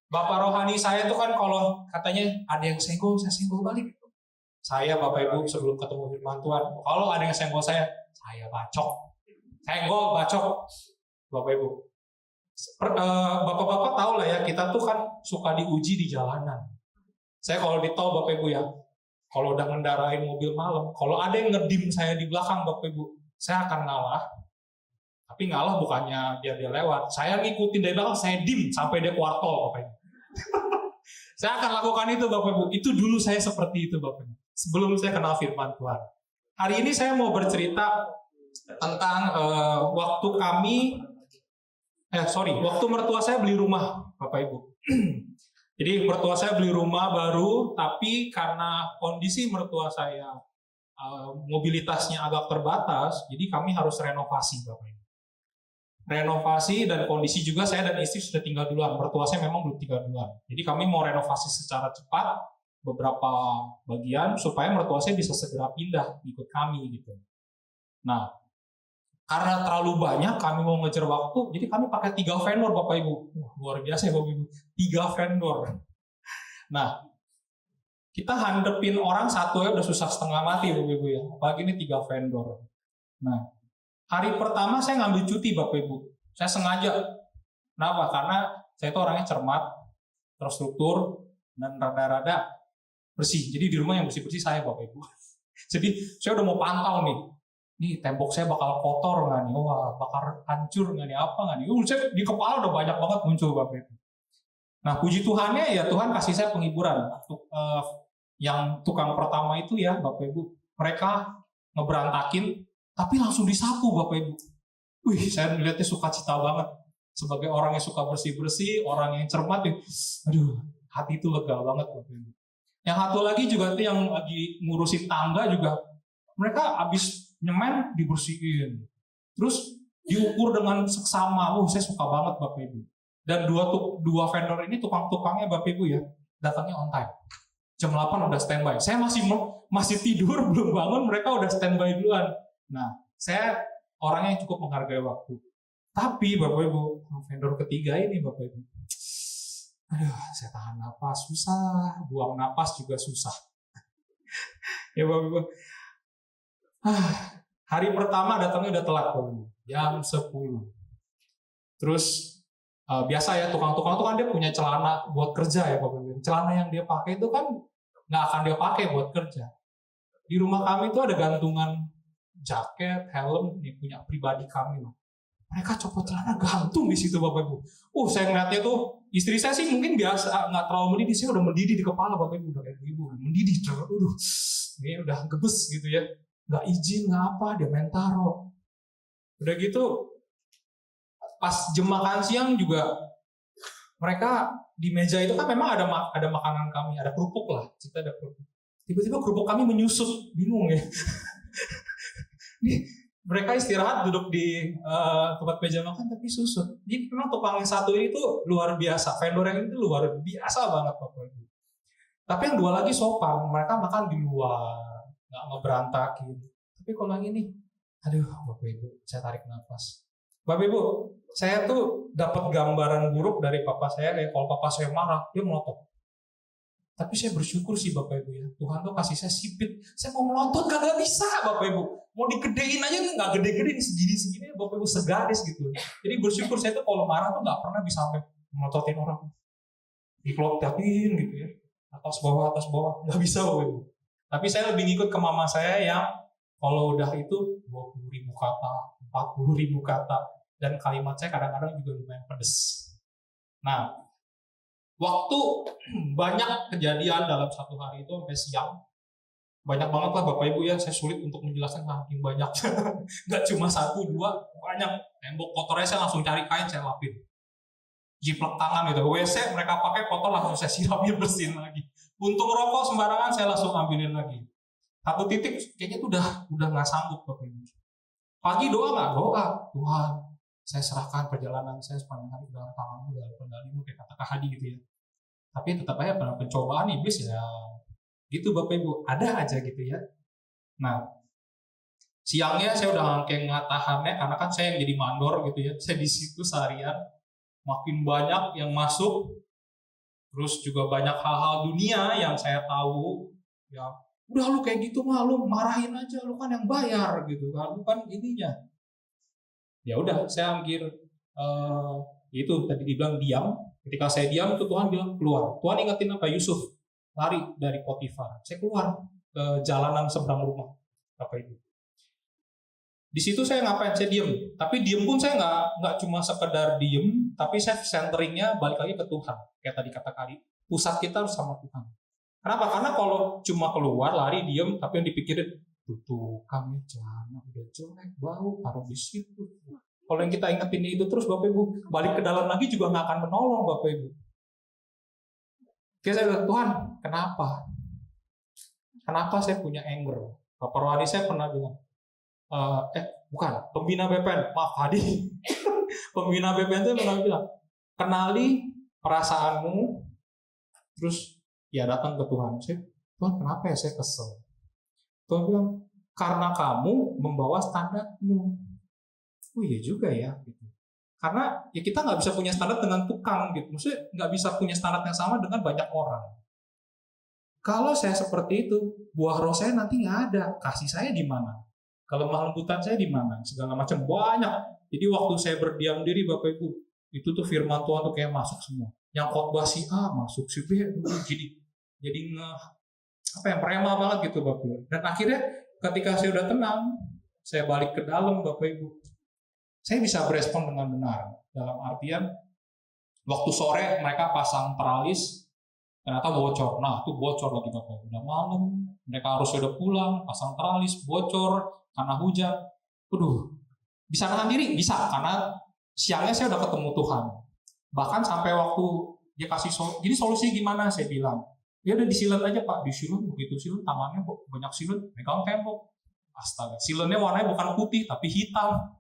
Bapak rohani saya itu kan kalau katanya ada yang senggol, saya senggol balik. Saya Bapak Ibu sebelum ketemu firman Tuhan, kalau ada yang senggol saya bacok. Senggol, bacok. Bapak Ibu. Bapak-bapak tahu lah ya, kita tuh kan suka diuji di jalanan. Saya kalau di tol Bapak Ibu ya, kalau udah ngendarain mobil malam, kalau ada yang ngedim saya di belakang Bapak Ibu, saya akan ngalah. Tapi ngalah bukannya dia lewat. Saya ngikutin dari belakang, saya dim sampai dia keluar tol Bapak Ibu. Saya akan lakukan itu Bapak Ibu. Itu dulu saya seperti itu Bapak Ibu. Sebelum saya kenal firman Tuhan. Hari ini saya mau bercerita tentang waktu mertua saya beli rumah Bapak Ibu. Jadi mertua saya beli rumah baru, tapi karena kondisi mertua saya mobilitasnya agak terbatas, jadi kami harus renovasi Bapak Ibu. Renovasi dan kondisi juga saya dan istri sudah tinggal duluan. Mertua saya memang belum tinggal duluan. Jadi kami mau renovasi secara cepat beberapa bagian supaya mertua saya bisa segera pindah ikut kami gitu. Nah, Karena terlalu banyak, kami mau ngejar waktu, jadi kami pakai 3 vendor Bapak Ibu. Wah, luar biasa ya Bapak Ibu, 3 vendor. Nah, kita hadepin orang satu ya udah susah setengah mati Bapak Ibu ya, apalagi ini 3 vendor. Nah, hari pertama saya ngambil cuti Bapak Ibu, saya sengaja. Kenapa? Karena saya itu orangnya cermat, terstruktur, dan rada-rada bersih. Jadi di rumah yang bersih-bersih saya Bapak Ibu. Jadi saya udah mau pantau nih tembok saya bakal kotor nggak nih, wah bakal hancur nggak nih, apa nggak nih. Saya di kepala udah banyak banget muncul Bapak Ibu. Nah puji Tuhannya ya Tuhan kasih saya penghiburan. Yang tukang pertama itu ya Bapak Ibu, mereka ngeberantakin, tapi langsung disapu Bapak Ibu. Wih, saya melihatnya sukacita banget. Sebagai orang yang suka bersih-bersih, orang yang cermat, aduh, hati itu lega banget Bapak Ibu. Yang satu lagi juga itu yang lagi ngurusin tangga juga, mereka habis nyemen dibersihin, terus diukur dengan seksama. Saya suka banget Bapak Ibu. Dan dua vendor ini tukang-tukangnya Bapak Ibu ya, datangnya on time. Jam 8 udah standby. Saya masih tidur, belum bangun, mereka udah standby duluan. Nah, saya orangnya yang cukup menghargai waktu. Tapi Bapak Ibu, vendor ketiga ini Bapak Ibu, aduh, saya tahan napas susah, buang napas juga susah. Ya Bapak Ibu. Hari pertama datangnya udah telat Bapak Ibu, jam 10. Terus biasa ya tukang-tukang itu kan dia punya celana buat kerja ya Bapak Ibu. Celana yang dia pakai itu kan nggak akan dia pakai buat kerja. Di rumah kami itu ada gantungan jaket, helm, ini punya pribadi kami loh. Mereka copot celana gantung di situ Bapak Ibu. Saya ngeliatnya tuh, istri saya sih mungkin biasa, nggak terlalu mendidih, saya udah mendidih di kepala Bapak Ibu, udah kayak ibu, mendidih, ini udah gebes gitu ya, nggak izin, nggak apa, dia main taro. Udah gitu, pas jam makan siang juga, mereka di meja itu kan memang ada makanan kami, ada kerupuk lah, kita ada kerupuk. Tiba-tiba kerupuk kami menyusut, bingung ya. Mereka istirahat duduk di tempat meja makan tapi susut. Jadi memang tukang yang satu ini tuh luar biasa, vendor yang itu luar biasa banget Bapak Ibu. Tapi yang dua lagi sopan, mereka makan di luar, nggak ngeberantakin. Tapi kalau yang ini, aduh Bapak Ibu, saya tarik nafas. Bapak Ibu, saya tuh dapat gambaran buruk dari papa saya, kayak kalau papa saya marah, dia melotot. Tapi saya bersyukur sih Bapak Ibu ya, Tuhan tuh kasih saya sipit. Saya mau melotot kagak bisa Bapak Ibu. Mau digedein aja nggak gede-gede, segini-segini Bapak Ibu, segaris gitu. Jadi bersyukur saya tuh kalau marah tuh nggak pernah bisa sampai melototin orang. Dikelototin gitu ya, atas bawah, nggak bisa Bapak Ibu. Tapi saya lebih ngikut ke mama saya yang kalau udah itu 20.000 kata, 40.000 kata, dan kalimat saya kadang-kadang juga lumayan pedes. Nah, waktu banyak kejadian dalam satu hari itu sampai siang, banyak banget lah Bapak Ibu ya, saya sulit untuk menjelaskan saking banyak. Nggak cuma 1, 2, banyak. Tembok kotornya saya langsung cari kain, saya lapin. Jiplek tangan gitu, WC mereka pakai kotor langsung saya siramin, bersihin lagi. Puntung rokok sembarangan saya langsung ambilin lagi. Satu titik kayaknya itu udah nggak sanggup Bapak Ibu. Pagi doa nggak? Doa, Tuhan saya serahkan perjalanan saya sepanjang hari dalam tangan-Mu, dalam kendali-Mu, kayak kata Kak Hadi gitu ya. Tapi tetap aja pada pencobaan iblis ya gitu Bapak Ibu, ada aja gitu ya. Nah, siangnya saya udah kayak ngatahannya, karena kan saya yang jadi mandor gitu ya. Saya di situ seharian, makin banyak yang masuk, terus juga banyak hal-hal dunia yang saya tahu. Ya, udah lu kayak gitu mah, lu marahin aja, lu kan yang bayar gitu kan, lu kan ininya. Ya udah, saya ambil itu tadi dibilang diam. Ketika saya diam itu Tuhan bilang keluar. Tuhan ingetin apa? Yusuf lari dari Potifar. Saya keluar ke jalanan seberang rumah Bapak Ibu. Di situ saya ngapain? Saya diem. Tapi diem pun saya nggak cuma sekedar diem, tapi saya centeringnya balik lagi ke Tuhan. Kayak tadi kata Kari, pusat kita harus sama Tuhan. Kenapa? Karena kalau cuma keluar lari diem, tapi yang dipikirin tuh kami celana udah jelek, bau, taruh di situ. Kalau yang kita ingetin itu terus Bapak Ibu, balik ke dalam lagi juga nggak akan menolong Bapak Ibu. Oke, saya bilang, Tuhan, kenapa? Kenapa saya punya anger? Bapak Rohani saya pernah bilang, bukan, pembina BPN, maaf Hadi. Pembina BPN itu pernah bilang, kenali perasaanmu, terus ya datang ke Tuhan. Tuhan, kenapa ya saya kesel? Tuhan bilang, karena kamu membawa standarmu. oh iya juga ya, gitu. Karena ya kita nggak bisa punya standar dengan tukang gitu, maksudnya nggak bisa punya standar yang sama dengan banyak orang. Kalau saya seperti itu, buah roh saya nanti nggak ada, kasih saya di mana? Kelemah lembutan saya di mana? Segala macam banyak. Jadi waktu saya berdiam diri Bapak Ibu, itu tuh firman Tuhan tuh kayak masuk semua. Yang khotbah si A masuk, si B jadi apa yang prema banget gitu Bapak Ibu. Dan akhirnya ketika saya udah tenang, saya balik ke dalam Bapak Ibu, saya bisa berespon dengan benar. Dalam artian, waktu sore mereka pasang teralis, ternyata bocor. Nah, itu bocor lagi Bapak Ibu. Udah malam, mereka harus sudah pulang, pasang teralis, bocor karena hujan. Waduh, bisa nahan diri? Bisa, karena siangnya saya udah ketemu Tuhan. Bahkan sampai waktu dia kasih jadi solusi gimana, saya bilang, ya udah disilen aja Pak, disilen, begitu silen, tangannya banyak silen, megang tembok. Astaga, silennya warnanya bukan putih, tapi hitam.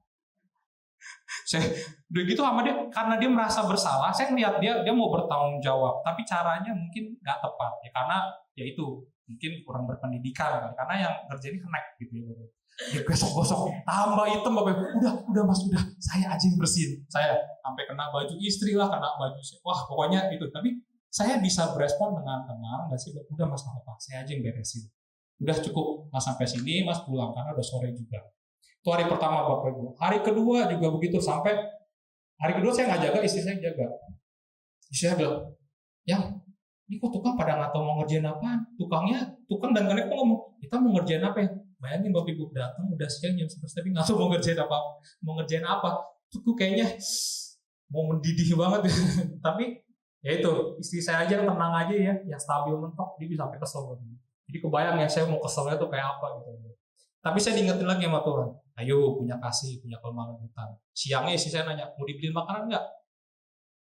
Saya udah gitu sama dia, karena dia merasa bersalah, saya ngeliat dia mau bertanggung jawab, tapi caranya mungkin nggak tepat, ya karena ya itu mungkin kurang berpendidikan, karena yang kerja ini kenek gitu ya. Dia gosok-gosok, tambah hitam Bapak Ibu, udah Mas, udah, saya aja yang bersihin. Saya sampai kena baju istri lah, kena baju saya. Wah, pokoknya itu. Tapi saya bisa berespon dengan tenang, dan saya udah Mas, apa, saya aja yang beresin. Udah cukup, Mas sampai sini, Mas pulang, karena udah sore juga. Itu hari pertama Bapak Ibu. Hari kedua juga begitu, sampai hari kedua saya nggak jaga, istri saya jaga. Istri saya bilang, yang ini kok tukang pada nggak tahu mau ngerjain apa? Tukang dan konek ngomong, kita mau ngerjain apa ya? Bayangin Bapak Ibu datang udah siang jam 11 tapi nggak tahu mau ngerjain apa. Itu kayaknya mau mendidih banget. Tapi ya itu, istri saya aja yang tenang aja ya, yang stabil mentok, dia bisa sampai kesel. Jadi kebayang ya saya mau keselnya tuh kayak apa gitu. Tapi saya diingetin lagi sama Tuhan, ayo punya kasih, punya kelemah lembutan. Siangnya istri saya nanya, mau dibeliin makanan nggak?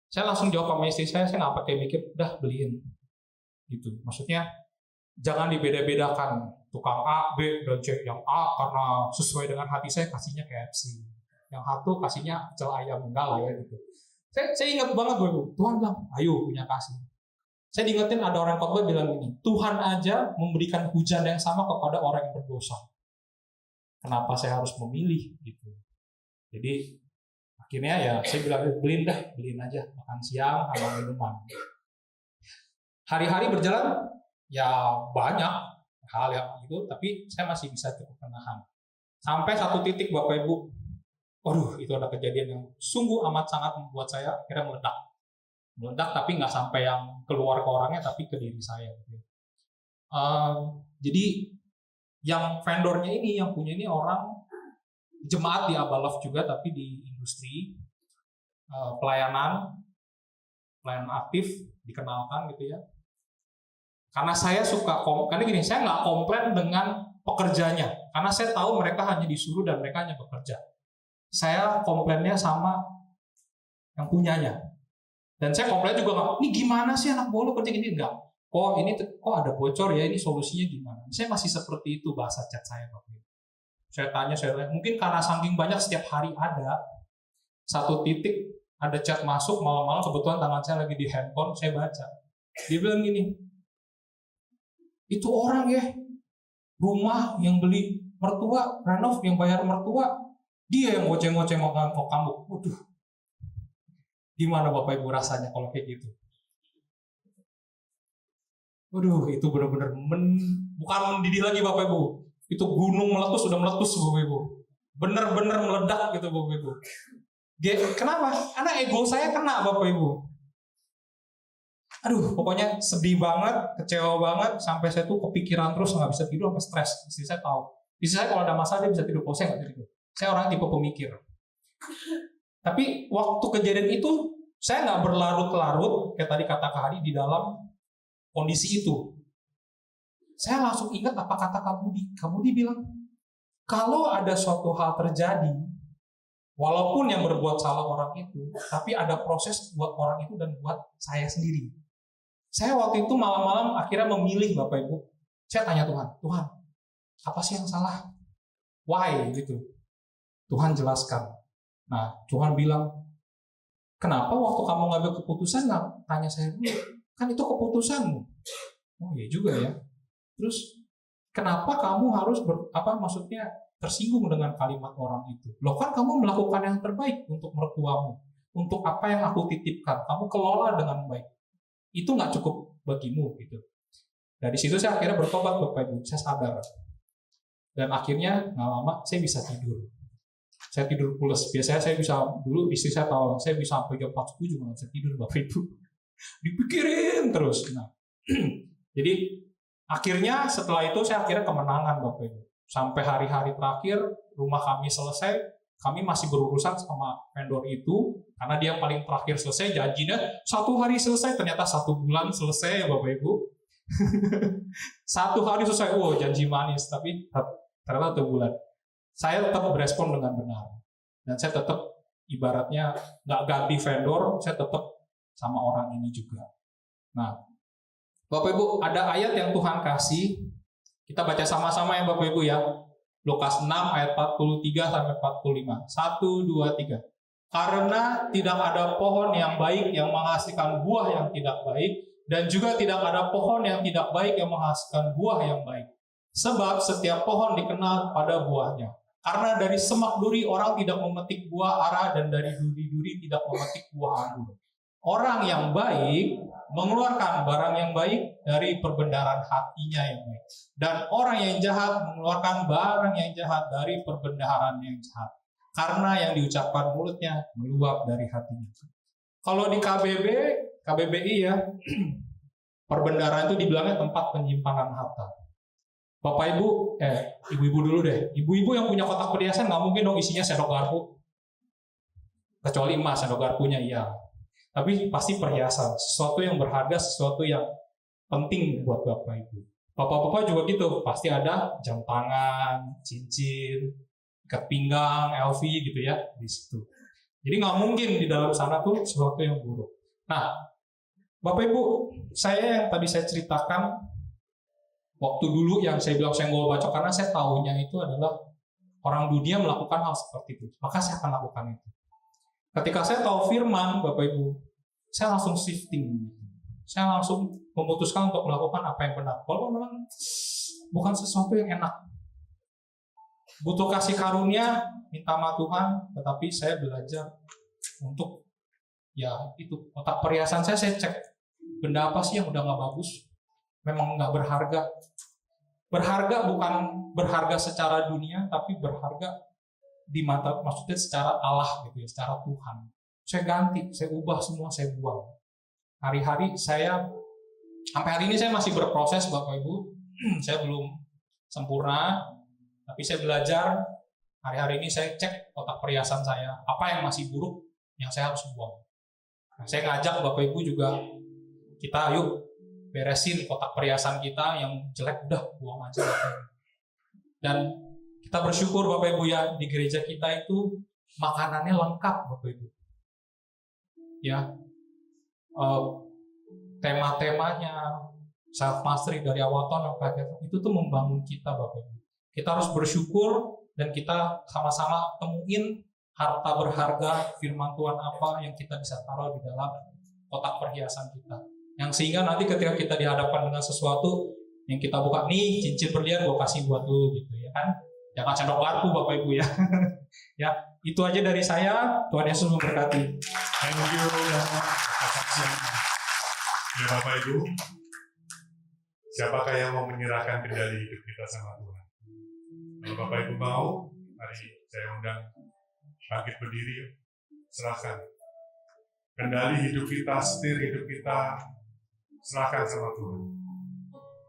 Saya langsung jawab sama istri saya nggak pakai mikir, udah beliin. Gitu. Maksudnya jangan dibeda-bedakan. Tukang A, B, dan C. Yang A karena sesuai dengan hati saya kasihnya KFC. Yang satu kasihnya pecel ayam, enggak lah ya gitu. Saya ingat banget Bu, Tuhan bilang, ayo punya kasih. Saya diingetin ada orang khotbah bilang gini, Tuhan aja memberikan hujan yang sama kepada orang yang berdosa. Kenapa saya harus memilih gitu? Jadi akhirnya ya saya bilang beliin aja makan siang sama minuman. Hari-hari berjalan ya banyak hal yang itu, tapi saya masih bisa cukup menahan. Sampai satu titik Bapak Ibu, waduh itu ada kejadian yang sungguh amat sangat membuat saya akhirnya meledak, tapi nggak sampai yang keluar ke orangnya, tapi ke diri saya. Jadi yang vendornya ini, yang punya ini orang jemaat di Abalov juga, tapi di industri pelayanan aktif, dikenalkan gitu ya. Karena saya suka, karena gini, saya nggak komplain dengan pekerjanya, karena saya tahu mereka hanya disuruh dan mereka hanya bekerja. Saya komplainnya sama yang punyanya. Dan saya komplain juga nggak, ini gimana sih anak bolo kerja gini, enggak. Ini ada bocor ya, ini solusinya gimana? Saya masih seperti itu bahasa chat saya Bapak. Saya tanya, mungkin karena saking banyak setiap hari ada, satu titik ada chat masuk malam-malam, kebetulan tangan saya lagi di handphone, saya baca. Dia bilang gini, itu orang ya, rumah yang beli mertua, renov yang bayar mertua, dia yang ngoceh-ngoceh mau kamu. Waduh, gimana Bapak Ibu rasanya kalau kayak gitu? Waduh, itu benar-benar bukan mendidih lagi Bapak Ibu. Itu gunung meletus, sudah meletus Bapak Ibu. Benar-benar meledak gitu Bapak Ibu. Kenapa? Karena ego saya kena Bapak Ibu. Aduh, pokoknya sedih banget, kecewa banget, sampai saya tuh kepikiran terus, nggak bisa tidur, sampai stres. Istri saya tahu. Istri saya kalau ada masalah dia bisa tidur, kalau saya nggak tidur. Saya orang tipe pemikir. Tapi waktu kejadian itu, saya nggak berlarut-larut, kayak tadi kata Kak Hadi, di dalam kondisi itu. Saya langsung ingat apa kata Kak Budi. Kak Budi bilang, kalau ada suatu hal terjadi, walaupun yang berbuat salah orang itu, tapi ada proses buat orang itu dan buat saya sendiri. Saya waktu itu malam-malam akhirnya memilih Bapak Ibu. Saya tanya Tuhan, apa sih yang salah? Why? Gitu. Tuhan jelaskan. Nah, Tuhan bilang, kenapa waktu kamu ngambil keputusan nggak tanya saya dulu? Kan itu keputusanmu. Oh iya juga ya. Terus kenapa kamu harus maksudnya tersinggung dengan kalimat orang itu. Loh kan kamu melakukan yang terbaik untuk mertuamu, untuk apa yang aku titipkan, kamu kelola dengan baik. Itu nggak cukup bagimu gitu. Dari situ saya akhirnya bertobat Bapak Ibu, saya sadar. Dan akhirnya nggak lama saya bisa tidur. Saya tidur pules. Biasanya saya bisa, dulu istri saya tahu, saya bisa sampai jam 4 subuh juga nggak bisa tidur Bapak Ibu. Dipikirin terus. Nah, jadi akhirnya setelah itu saya akhirnya kemenangan Bapak Ibu. Sampai hari-hari terakhir rumah kami selesai, kami masih berurusan sama vendor itu karena dia paling terakhir selesai, janjinya 1 hari selesai, ternyata 1 bulan selesai ya Bapak Ibu. 1 hari selesai, janji manis, tapi ternyata 1 bulan. Saya tetap berespon dengan benar dan saya tetap ibaratnya nggak ganti vendor, saya tetap sama orang ini juga. Nah, Bapak Ibu, ada ayat yang Tuhan kasih, kita baca sama-sama ya Bapak Ibu ya. Lukas 6 ayat 43 sampai 45. 1, 2, 3. Karena tidak ada pohon yang baik yang menghasilkan buah yang tidak baik, dan juga tidak ada pohon yang tidak baik yang menghasilkan buah yang baik. Sebab setiap pohon dikenal pada buahnya. Karena dari semak duri orang tidak memetik buah ara, dan dari duri-duri tidak memetik buah anggur. Orang yang baik mengeluarkan barang yang baik dari perbendaharaan hatinya yang baik. Dan orang yang jahat mengeluarkan barang yang jahat dari perbendaharaan yang jahat. Karena yang diucapkan mulutnya meluap dari hatinya. Kalau di KBBI ya, perbendaharaan itu dibilangnya tempat penyimpanan harta. Bapak Ibu, ibu-ibu dulu deh. Ibu-ibu yang punya kotak perhiasan nggak mungkin dong isinya sendok garpu. Kecuali emas, sendok garpunya iya. Tapi pasti perhiasan, sesuatu yang berharga, sesuatu yang penting buat Bapak Ibu. Bapak-bapak juga gitu, pasti ada jam tangan, cincin, ikat pinggang, LV gitu ya di situ. Jadi nggak mungkin di dalam sana tuh sesuatu yang buruk. Nah, Bapak Ibu, saya yang tadi saya ceritakan waktu dulu yang saya bilang saya nggak baca karena saya tahunya itu adalah orang dunia melakukan hal seperti itu, maka saya akan lakukan itu. Ketika saya tahu firman, Bapak Ibu, saya langsung shifting. Saya langsung memutuskan untuk melakukan apa yang benar. Walaupun memang bukan sesuatu yang enak. Butuh kasih karunia, minta sama Tuhan, tetapi saya belajar untuk, ya itu, otak perhiasan saya cek. Benda apa sih yang udah nggak bagus? Memang nggak berharga. Berharga bukan berharga secara dunia, tapi berharga di mata, maksudnya secara Allah gitu ya, secara Tuhan. Saya ganti, saya ubah semua, saya buang. Hari-hari saya, sampai hari ini saya masih berproses Bapak Ibu. Saya belum sempurna, tapi saya belajar. Hari-hari ini saya cek kotak perhiasan saya, apa yang masih buruk yang saya harus buang. Nah, saya ngajak Bapak Ibu juga, kita yuk beresin kotak perhiasan kita yang jelek, udah buang aja Bapak Ibu. Dan kita bersyukur Bapak Ibu ya, di gereja kita itu makanannya lengkap Bapak Ibu. Ya, tema-temanya self mastery dari awal tahun sampai akhir itu tuh membangun kita Bapak Ibu. Kita harus bersyukur dan kita sama-sama temuin harta berharga firman Tuhan apa yang kita bisa taruh di dalam kotak perhiasan kita. Yang sehingga nanti ketika kita dihadapkan dengan sesuatu yang kita buka, nih cincin berlian gue kasih buat lu gitu ya kan. Jangan sendok garpu Bapak Ibu ya. Ya, itu aja dari saya. Tuhan Yesus memberkati. Thank you. Ya Bapak Ibu, siapakah yang mau menyerahkan kendali hidup kita sama Tuhan? Kalau Bapak Ibu mau, mari saya undang bangkit berdiri, serahkan. Kendali hidup kita, setir hidup kita, serahkan sama Tuhan.